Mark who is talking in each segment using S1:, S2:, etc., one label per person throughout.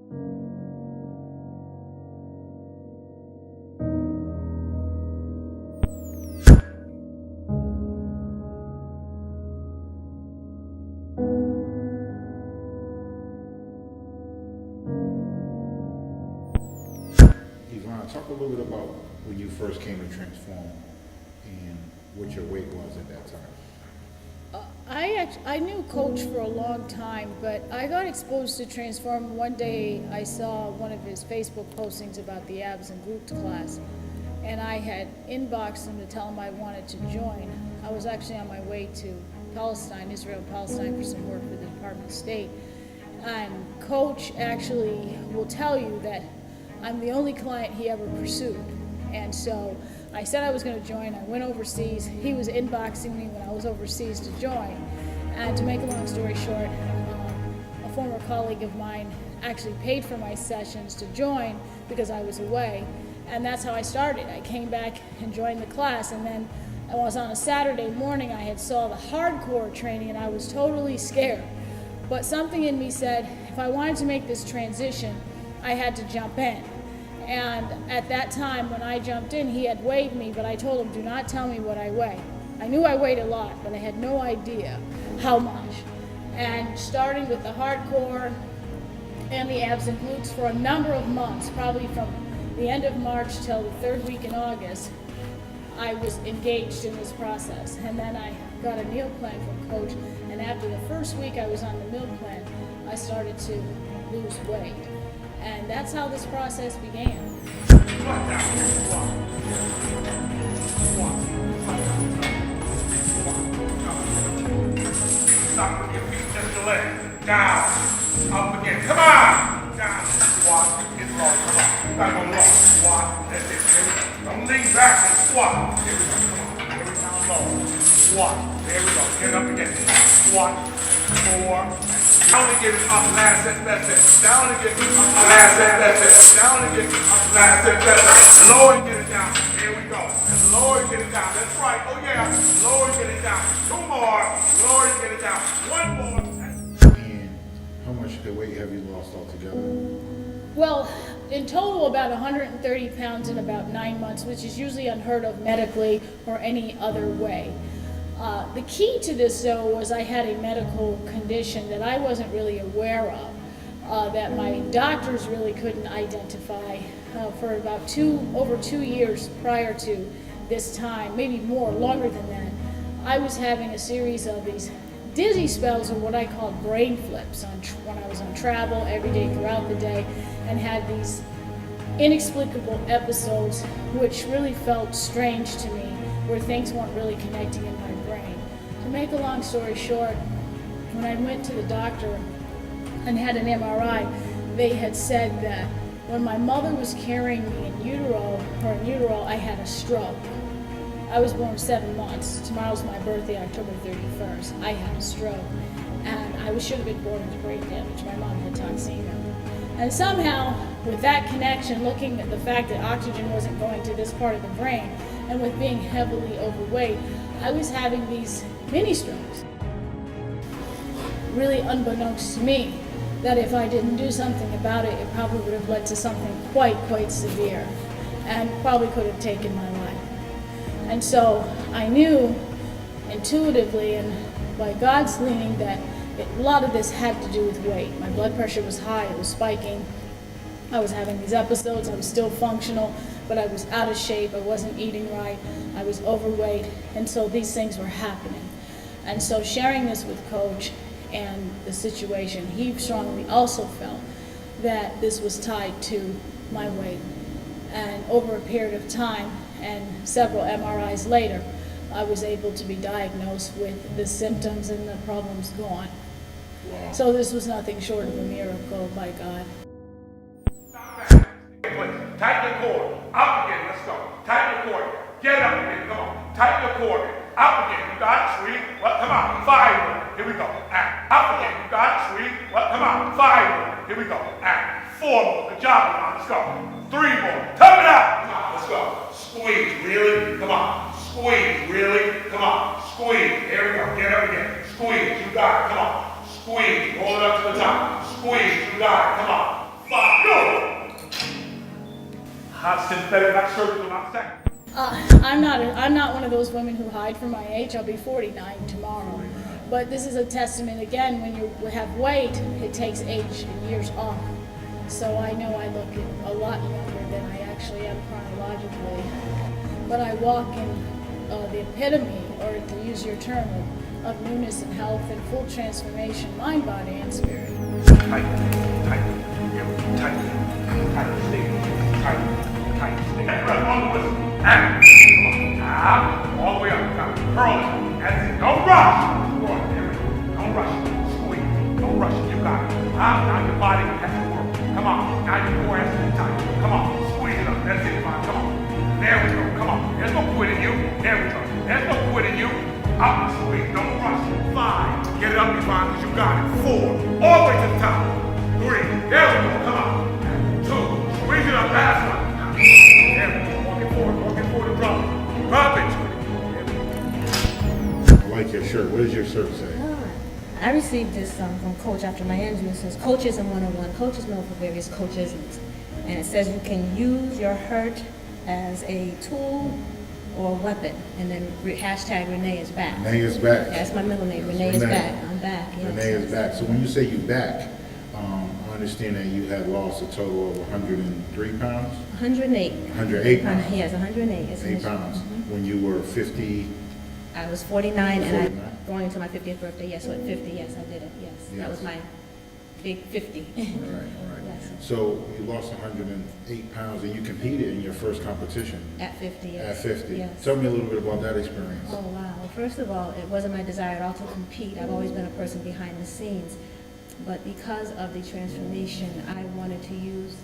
S1: Yvonne, talk a little bit about when you first came to Transform and what your weight was at that time.
S2: I knew Coach for a long time, but I got exposed to Transform. One day I saw one of his Facebook postings about the abs and glutes class, and I had inboxed him to tell him I wanted to join. I was actually on my way to Palestine, Israel, Palestine, for some work with the Department of State. And Coach actually will tell you that I'm the only client he ever pursued. And so I said I was going to join. I went overseas. He was inboxing me when I was overseas to join. And to make a long story short, a former colleague of mine actually paid for my sessions to join because I was away. And that's how I started. I came back and joined the class. And then I was on a Saturday morning. I had saw the hardcore training and I was totally scared. But something in me said, if I wanted to make this transition, I had to jump in. And at that time, when I jumped in, he had weighed me, but I told him, do not tell me what I weigh. I knew I weighed a lot, but I had no idea how much. And starting with the hardcore and the abs and glutes for a number of months, probably from the end of March till the third week in August, I was engaged in this process. And then I got a meal plan from Coach, and after the first week I was on the meal plan, I started to lose weight. And that's how this process began.
S3: Stop with your feet, just your leg. Down, up again. Come on! Down, squat, get long, come on. Gotta go long, squat, that's it. Here we go. Don't lean back and squat. Here we go, come on. Every time low, squat. There we go, get up again. Squat, 4, down again, up, last set, that's it. Down again, up, last set, that's it. Down again, up, last set, that's it. Lower and get it down. Here we go. And lower and get it down. That's right. Oh yeah. Lower and get it down. 2 more. Lower and get it down. 1 more.
S1: And how much of the weight have you lost altogether?
S2: Well, in total about 130 pounds in about 9 months, which is usually unheard of medically or any other way. The key to this, though, was I had a medical condition that I wasn't really aware of, that my doctors really couldn't identify for about over 2 years prior to this time, maybe more, longer than that. I was having a series of these dizzy spells, or what I call brain flips, when I was on travel every day throughout the day, and had these inexplicable episodes which really felt strange to me, where things weren't really connecting in my brain. To make a long story short, when I went to the doctor and had an MRI, they had said that when my mother was carrying me in utero, I had a stroke. I was born 7 months. Tomorrow's my birthday, October 31st. I had a stroke, and I should have been born with brain damage. My mom had toxemia. And somehow, with that connection, looking at the fact that oxygen wasn't going to this part of the brain, and with being heavily overweight, I was having these mini strokes. Really unbeknownst to me, that if I didn't do something about it, it probably would have led to something quite severe, and probably could have taken my life. And so I knew intuitively and by God's leading that a lot of this had to do with weight. My blood pressure was high, it was spiking. I was having these episodes, I was still functional, but I was out of shape, I wasn't eating right, I was overweight, and so these things were happening. And so sharing this with Coach and the situation, he strongly also felt that this was tied to my weight. And over a period of time, and several MRIs later, I was able to be diagnosed with the symptoms and the problems gone.
S1: Wow.
S2: So this was nothing short of a miracle by God.
S3: Tighten your cord. Up again. Let's go. Tighten your cord. Get up again. Come on. Tighten your cord. Up again. You got it. Sweet. Well, come on. 5 more. Here we go. Act. Up again. You got it. Sweet. Well, come on. 5 more. Here we go. Act. 4 more. Good job, Yvonne. Let's go. 3 more. Tough it up. Come on. Let's go. Squeeze. Really? Come on. Squeeze. Really? Come on. Squeeze. There we go. Get up again. Squeeze. You got it. Come on. Squeeze. Roll it up to the top. Squeeze. You got it. Come on. 5, go! Hot synthetic back circles on our second.
S2: I'm not one of those women who hide from my age. I'll be 49 tomorrow. But this is a testament, again, when you have weight, it takes age and years off. So I know I look a lot younger than I actually am chronologically. But I walk in the epitome, or to use your term, of newness and health and full transformation, mind, body, and spirit.
S3: Tight, tight, yeah, tight, tight, stay, tight, tight, stay. Breath on the whistle, and come on, all the way up, now, curl it, that's it, don't rush. Don't rush, squeeze, don't rush, you got it. Now your body has to work. Come on, now your core has to be tight. Come on, squeeze it up, that's it, come on. There we go, come on, there's no quit in you, there we go, there's no quit in you. Up, squeeze, don't rush. 5, get it up, Yvonne, because you got it. 4, all the way to the top. 3, there we go, come on. 2, squeeze it up, last one. There we go, walking forward and drop it. Drop it.
S1: I like your shirt. What does your shirt say?
S4: I received this from Coach after my injury. It says, Coachism 101. Coach is known for various coachisms. And it says you can use your hurt as a tool or a weapon. And then hashtag Renee is back.
S1: Renee is back.
S4: That's my middle name. Renee is back. I'm back. Yes.
S1: Renee is back. So when you say you back, I understand that you had lost a total of 103 pounds?
S4: 108.
S1: 108 pounds?
S4: Yes, 108. It's
S1: 8 pounds. When you were 50?
S4: I was 49 and
S1: 49.
S4: I'm going into my 50th birthday. Yes, so at 50, yes, I did it. Yes.
S1: Yes.
S4: That was my big 50.
S1: All right.
S4: Yes.
S1: So you lost 108 pounds and you competed in your first competition?
S4: At 50, yes.
S1: At 50?
S4: Yes.
S1: Tell me a little bit about that experience.
S4: Oh, wow. Well, first of all, it wasn't my desire at all to compete. I've always been a person behind the scenes. But because of the transformation, I wanted to use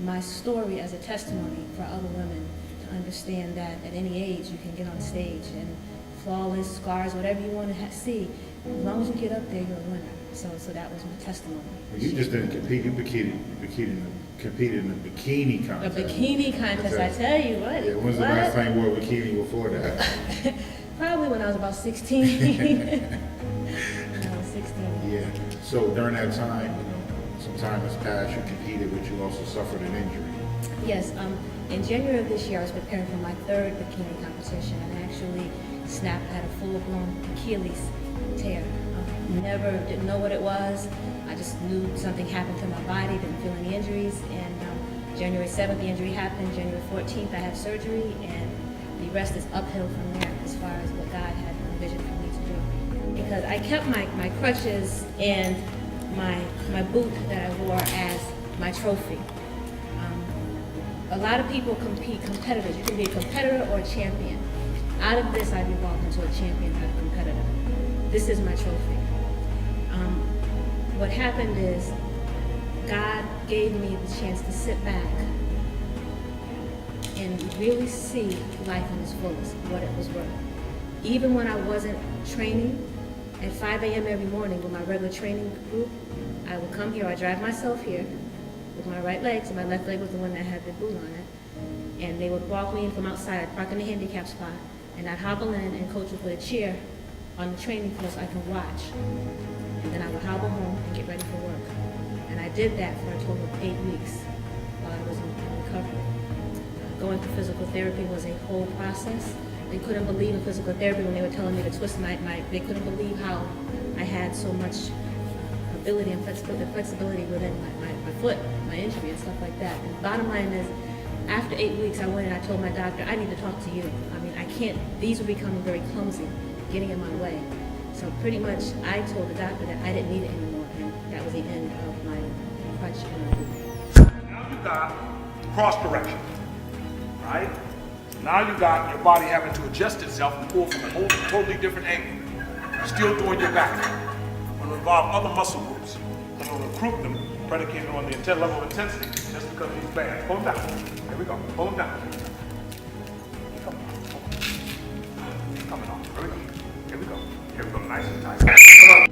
S4: my story as a testimony for other women to understand that at any age you can get on stage and flawless, scars, whatever you want to see. As long as you get up there, you're a winner. So that was my testimony.
S1: Well, you just didn't compete. You competed in a bikini contest.
S4: A bikini contest, I tell you what.
S1: Yeah, when's the last time you wore a bikini before that?
S4: Probably when I was about 16. I was 16.
S1: Yeah. So during that time, some time has passed. You competed, but you also suffered an injury.
S4: Yes. In January of this year, I was preparing for my 3rd bikini competition, and I actually had a full-blown Achilles tear. Didn't know what it was. I just knew something happened to my body, didn't feel any injuries. And January 7th, the injury happened. January 14th, I had surgery, and the rest is uphill from there as far as what God had envisioned for me to do. Because I kept my crutches and my boot that I wore as my trophy. A lot of people compete, competitors. You can be a competitor or a champion. Out of this, I've evolved into a champion, not a competitor. This is my trophy. What happened is God gave me the chance to sit back and really see life in its fullest, what it was worth. Even when I wasn't training, at 5 a.m. every morning with my regular training group, I would come here, I'd drive myself here with my right leg, so my left leg was the one that had the boot on it, and they would walk me in from outside, I'd park in the handicap spot, and I'd hobble in and coach would put a chair on the training floor so I could watch. And then I would hobble home and get ready for work. And I did that for a total of 8 weeks while I was in recovery. Going through physical therapy was a whole process. They couldn't believe in physical therapy when they were telling me to twist they couldn't believe how I had so much ability and flexibility within my foot, my injury and stuff like that. And the bottom line is, after 8 weeks, I went and I told my doctor, I need to talk to you. I mean, I can't, these were becoming very clumsy, getting in my way. So pretty much, I told the doctor that I didn't need it anymore, and that was the end of my crutch and my boot.
S3: Now you got cross direction, right? Now you got your body having to adjust itself and pull from a totally different angle. Still doing your back. Going to involve other muscle groups. Going to recruit them, predicated on the level of intensity, just because of these bands. Pull them down. There we go. Pull them down. Come on. Coming on. Here we go. Here we go. Here we go. Nice and tight. Come on.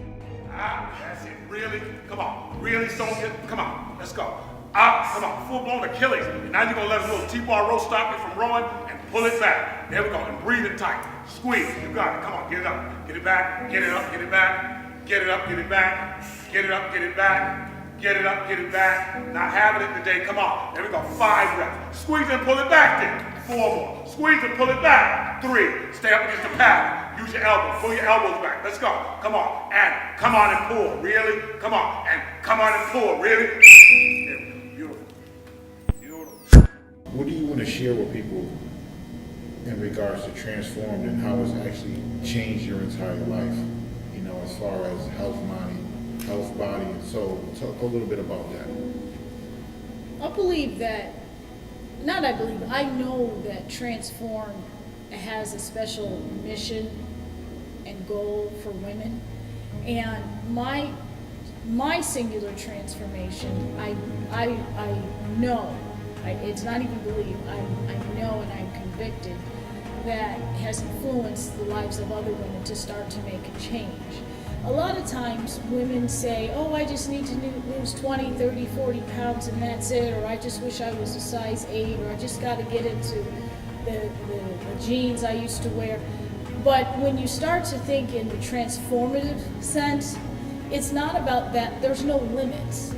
S3: That's it. Really? Come on. Really, Sonja? Come on. Let's go. Come on. Full-blown Achilles. And now you're going to let a little T-bar row stop you from rowing and pull it back. There we go. And breathe it tight. Squeeze. You got it. Come on. Get it up. Get it back. Get it up. Get it back. Get it up. Get it back. Get it up. Get it back. Get it up, get it back. Not having it today. Come on. There we go. 5 reps. Squeeze and pull it back then. 4 more. Squeeze and pull it back. 3. Stay up against the pad. Use your elbows. Pull your elbows back. Let's go. Come on. And come on and pull. Really? Come on. And come on and pull. Really? There we go. Beautiful. Beautiful.
S1: What do you want to share with people in regards to Transformed and how it's actually changed your entire life? You know, as far as health, body, and soul. Talk a little bit about that.
S2: I know that Transform has a special mission and goal for women. And my singular transformation, I know, it's not even believe, I know and I'm convicted that has influenced the lives of other women to start to make a change. A lot of times women say, oh, I just need to lose 20, 30, 40 pounds and that's it, or I just wish I was a size 8, or I just got to get into the jeans I used to wear. But when you start to think in the transformative sense, it's not about that. There's no limits.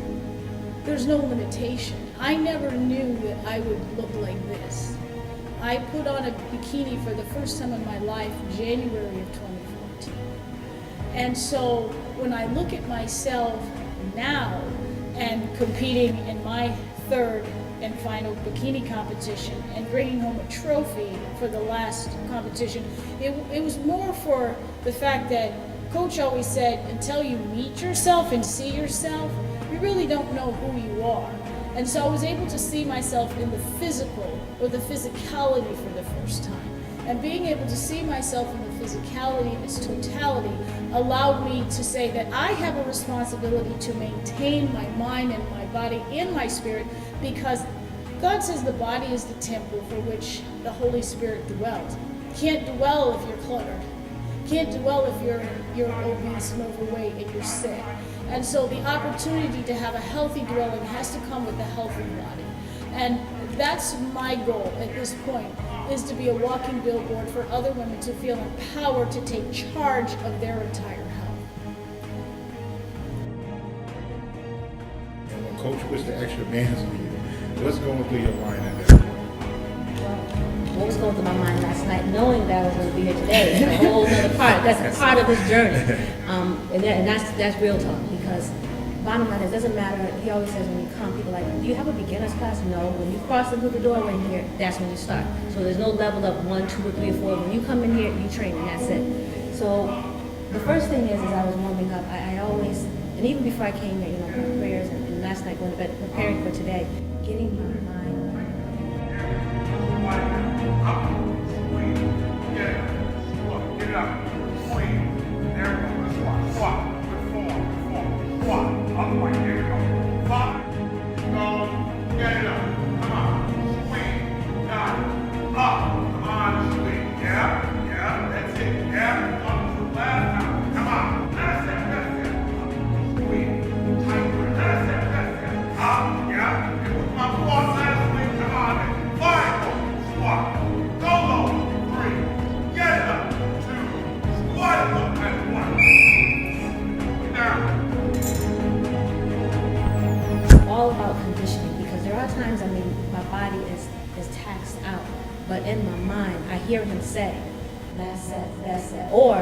S2: There's no limitation. I never knew that I would look like this. I put on a bikini for the first time in my life in January of 2014. And so when I look at myself now and competing in my 3rd and final bikini competition and bringing home a trophy for the last competition, it was more for the fact that Coach always said, until you meet yourself and see yourself, you really don't know who you are. And so I was able to see myself in the physical, or the physicality for the first time. And being able to see myself in the physicality in its totality allowed me to say that I have a responsibility to maintain my mind and my body and my spirit, because God says the body is the temple for which the Holy Spirit dwells. Can't dwell if you're cluttered. Can't dwell if you're obese and overweight and you're sick. And so the opportunity to have a healthy dwelling has to come with a healthy body. And that's my goal at this point, is to be a walking billboard for other women to feel empowered to take charge of their entire health.
S1: And when Coach puts the extra bands on you, what's going through your mind at that point?
S4: What was going through my mind last night, knowing that I was going to be here today, is a whole other part. That's part of this journey, and that's real talk. Because bottom line is, it doesn't matter. He always says when you come, people are like, do you have a beginner's class? No. When you cross into the doorway here, that's when you start. So there's no level up 1, 2, or 3, or 4. When you come in here, you train, and that's it. So the first thing is I was warming up. I always, and even before I came here, my prayers, and last night going to bed, preparing for today, getting my mind.
S3: Up, squeeze, get it up, squeeze, there we go, squat, good form, squat, upright, there we go, 5, go, get it up, come on, squeeze, down, up, come on, squeeze, yeah, that's it, yeah, up to the last time, come on, that's it, squeeze, tight, that's it, up, yeah, it was my 4th last week, come on, 5 more, squat. Go low, 3, get it up, 2, squat it up, and 1. Down.
S4: All about conditioning, because there are times, my body is taxed out, but in my mind, I hear him say, that's it. Or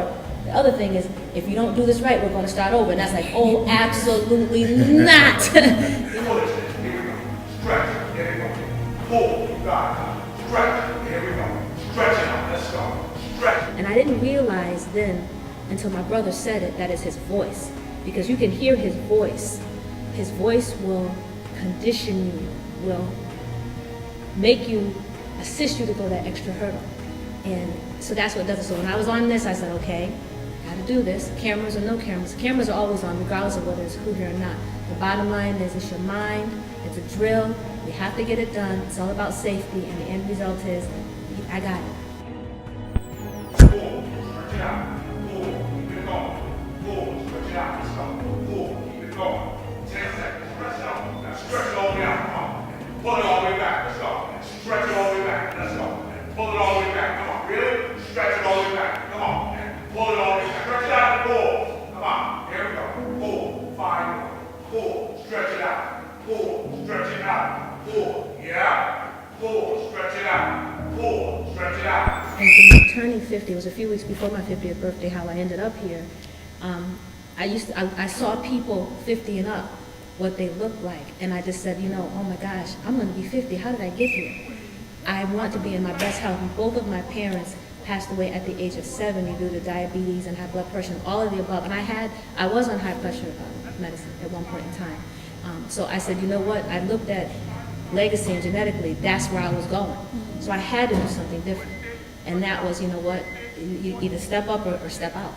S4: the other thing is, if you don't do this right, we're going to start over. And that's like, oh, absolutely not.
S3: Here we go. Stretch. Here we go. Pull. You got it. Stretch. Here we go. Stretch it out. Let's go. Stretch.
S4: And I didn't realize then, until my brother said it, that is his voice. Because you can hear his voice. His voice will condition you, will make you, assist you to go that extra hurdle. And so that's what does it. So when I was on this, I said, okay, gotta do this. Cameras or no cameras. Cameras are always on, regardless of whether it's who here or not. The bottom line is, it's your mind, it's a drill, you have to get it done. It's all about safety, and the end result is, I got it.
S3: Pull, stretch it out. Pull, keep it going. Pull, stretch it out. Let's go. Pull, keep it going. 10 seconds. Stretch it out. Now stretch it all the way out. Come on. Pull it all the way back. Let's go. Stretch it all the way back. Let's go. Pull it all the way back. Come on. Really? Stretch it all the way back. Come on. Pull it all the way back. Stretch it out and pull. Come on. Here we go. Pull. 5 more. Pull. Stretch it stretch it out, pull, yeah, pull, stretch it out, pull, stretch it out.
S4: And turning 50, it was a few weeks before my 50th birthday, how I ended up here. I saw people 50 and up, what they looked like, and I just said, you know, oh my gosh, I'm going to be 50. How did I get here? I want to be in my best health. Both of my parents passed away at the age of 70 due to diabetes and high blood pressure and all of the above. And I was on high pressure medicine at one point in time. So I said, you know what? I looked at legacy and genetically, that's where I was going. So I had to do something different. And that was, you know what? You either step up or step out.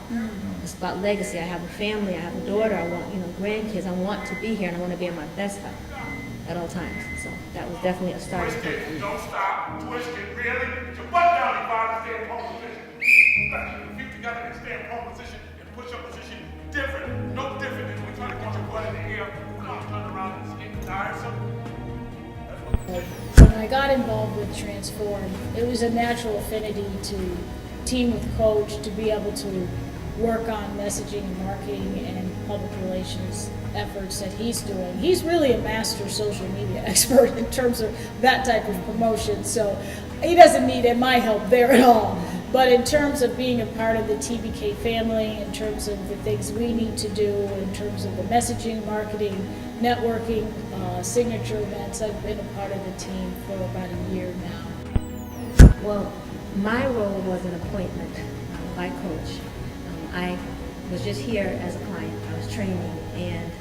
S4: It's about legacy. I have a family, I have a daughter, I want, grandkids. I want to be here and I want to be in my best health at all times. So that was definitely a starting point for me.
S3: Don't stop, twist it, really. Get your butt down and find a stand pole position. Your feet together and stand pole position and push up position. Different, no different than when trying to get your butt in the air. Turn around and get tiresome.
S2: When I got involved with Transform, it was a natural affinity to team with Coach, to be able to work on messaging and marketing and public relations efforts that he's doing. He's really a master social media expert in terms of that type of promotion, so he doesn't need my help there at all. But in terms of being a part of the TBK family, in terms of the things we need to do, in terms of the messaging, marketing, networking, signature events, I've been a part of the team for about a year now.
S4: Well, my role was an appointment by Coach. I was just here as a client. I was training and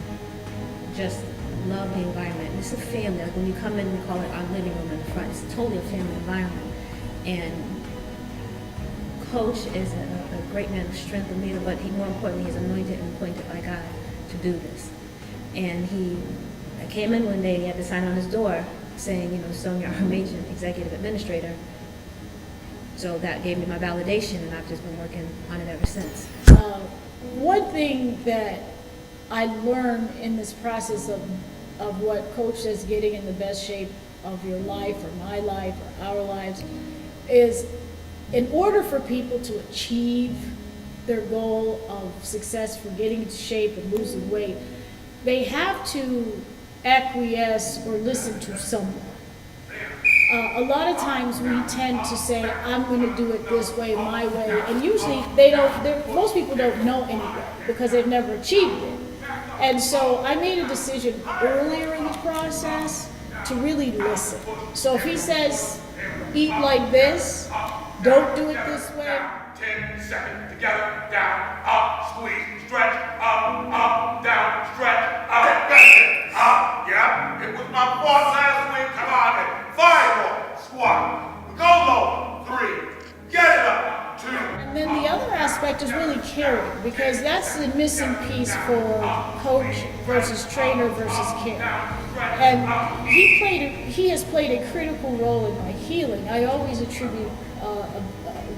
S4: just love the environment. It's a family. Like when you come in, we call it our living room in the front. It's totally a family environment. And Coach is a great man of strength and leader, but more importantly, he's anointed and appointed by God to do this. And I came in one day and he had to sign on his door saying, Sonja Matchen, executive administrator. So that gave me my validation, and I've just been working on it ever since.
S2: One thing that I learned in this process of what Coach says, getting in the best shape of your life or my life or our lives, is in order for people to achieve their goal of success for getting into shape and losing weight, they have to acquiesce or listen to someone. A lot of times we tend to say, I'm going to do it this way, my way, and usually most people don't know anyway because they've never achieved it. And so I made a decision earlier in the process to really listen. So if he says, eat like this, don't do it this way.
S3: 10 seconds, together, down, up, squeeze, stretch, up, down, stretch, up, up, yeah. It was my fault last week, come on, and 5 more, squat, go low, 3, get it up, 2.
S2: And then the other aspect is really caring, because that's the missing piece for coach versus trainer versus care. And he has played a critical role in my healing. I always attribute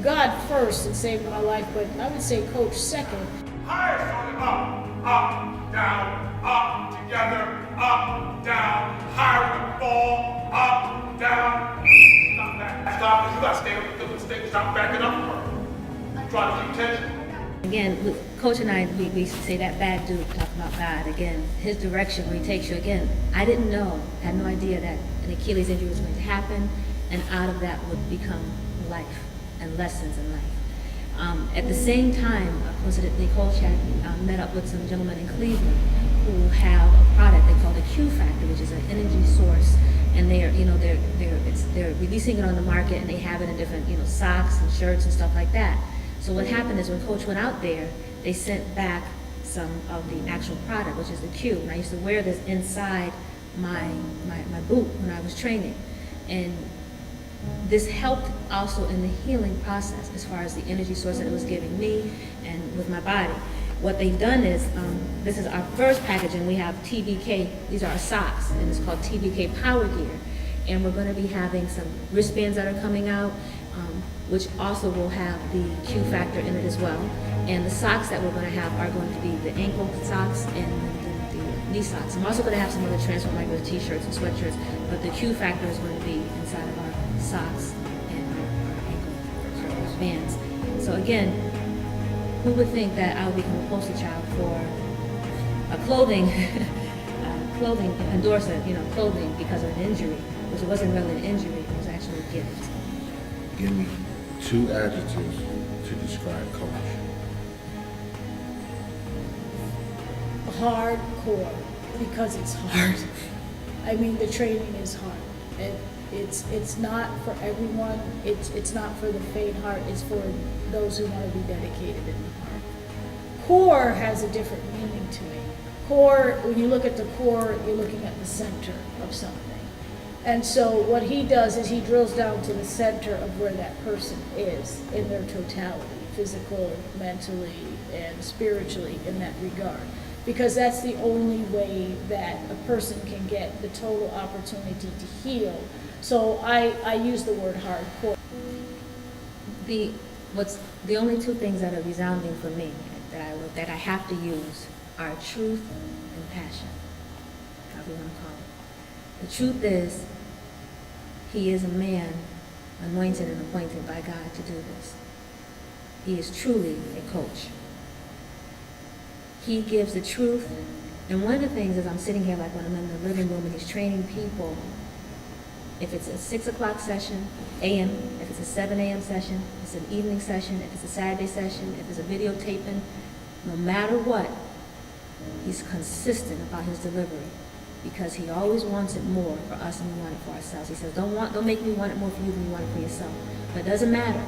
S2: God first in saving my life, but I would say Coach second.
S3: Higher, up, down, together, down, higher with the ball, down. Stop that. Stop, you gotta stay up until the stick, stop backing up. Try to keep tension.
S4: Again, Coach and I, we say that bad dude talk about God. Again, his direction where he takes you. Again, I didn't know, had no idea that an Achilles injury was going to happen, and out of that would become life and lessons in life. At the same time, coincidentally, Coach had met up with some gentlemen in Cleveland who have a product they call the Q Factor, which is an energy source, and they're releasing it on the market, and they have it in different socks and shirts and stuff like that. So what happened is when Coach went out there, they sent back some of the actual product, which is the Q. And I used to wear this inside my boot when I was training. And this helped also in the healing process as far as the energy source that it was giving me and with my body. What they've done is, this is our first packaging. We have TBK, these are our socks, and it's called TBK Power Gear. And we're going to be having some wristbands that are coming out, which also will have the Q Factor in it as well. And the socks that we're going to have are going to be the ankle socks and the knee socks. I'm also going to have some other Transform regular t-shirts and sweatshirts, but the Q Factor is going to be inside of our socks and our ankle bands. So again, who would think that I would become a poster child for a clothing clothing, endorse clothing because of an injury, which wasn't really an injury, it was actually a gift.
S1: Give me 2 adjectives to describe coach.
S2: Hardcore, because it's hard. I mean, the training is hard. It's not for everyone. It's not for the faint heart. It's for those who want to be dedicated in the heart. Core has a different meaning to me. Core, when you look at the core, you're looking at the center of something. And so what he does is he drills down to the center of where that person is in their totality, physical, mentally, and spiritually in that regard. Because that's the only way that a person can get the total opportunity to heal. So I use the word hardcore.
S4: The only 2 things that are resounding for me that I have to use are truth and passion, however you want to call it. The truth is, he is a man anointed and appointed by God to do this. He is truly a coach. He gives the truth, and one of the things is I'm sitting here like when I'm in the living room and he's training people. If it's a 6 o'clock session, a.m., if it's a 7 a.m. session, if it's an evening session, if it's a Saturday session, if it's a videotaping, no matter what, he's consistent about his delivery because he always wants it more for us than we want it for ourselves. He says, don't make me want it more for you than you want it for yourself. But it doesn't matter.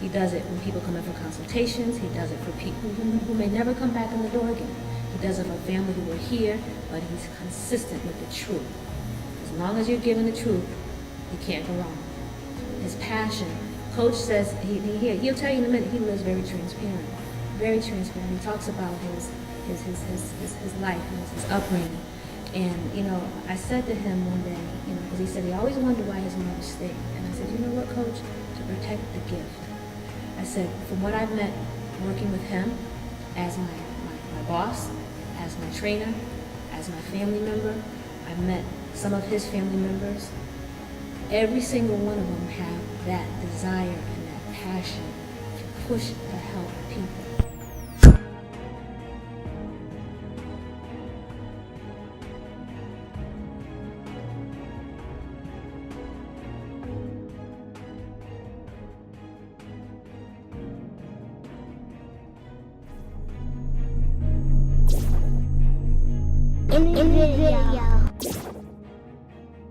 S4: He does it when people come in for consultations. He does it for people who may never come back in the door again. He does it for family who are here, but he's consistent with the truth. As long as you're giving the truth, you can't go wrong. His passion. Coach says, he'll tell you in a minute, he lives very transparent. Very transparent. He talks about his life, his upbringing. And, I said to him one day, because he said he always wondered why his mother stayed. And I said, you know what, Coach? To protect the gift. I said, from what I've met working with him as my boss, as my trainer, as my family member, I've met some of his family members. Every single one of them have that desire and that passion to push to help people.
S5: NEVIDEO.